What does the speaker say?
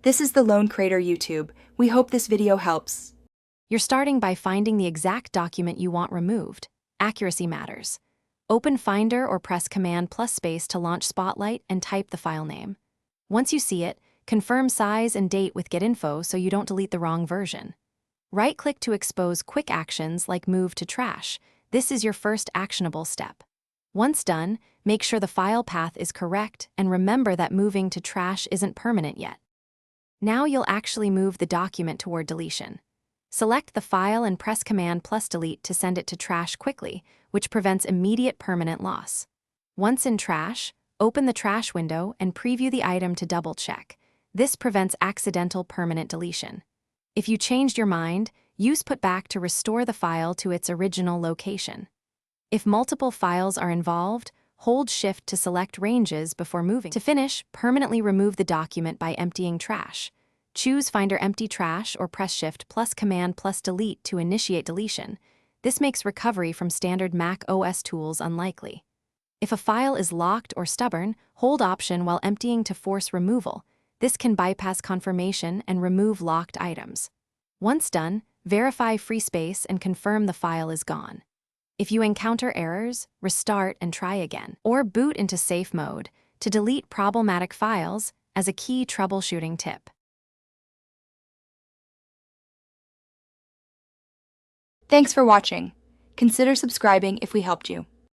This is the Lone Crater YouTube. We hope this video helps. You're starting by finding the exact document you want removed. Accuracy matters. Open Finder or press Command plus space to launch Spotlight and type the file name. Once you see it, confirm size and date with GetInfo so you don't delete the wrong version. Right-click to expose quick actions like Move to Trash. This is your first actionable step. Once done, make sure the file path is correct and remember that moving to trash isn't permanent yet. Now you'll actually move the document toward deletion. Select the file and press Command plus Delete to send it to trash quickly, which prevents immediate permanent loss. Once in trash, open the trash window and preview the item to double-check. This prevents accidental permanent deletion. If you changed your mind, use Putback to restore the file to its original location. If multiple files are involved, hold Shift to select ranges before moving. To finish, permanently remove the document by emptying trash. Choose Finder Empty Trash or press Shift plus Command plus Delete to initiate deletion. This makes recovery from standard macOS tools unlikely. If a file is locked or stubborn, hold Option while emptying to force removal. This can bypass confirmation and remove locked items. Once done, verify free space and confirm the file is gone. If you encounter errors, restart and try again, or boot into safe mode to delete problematic files as a key troubleshooting tip. Thanks for watching. Consider subscribing if we helped you.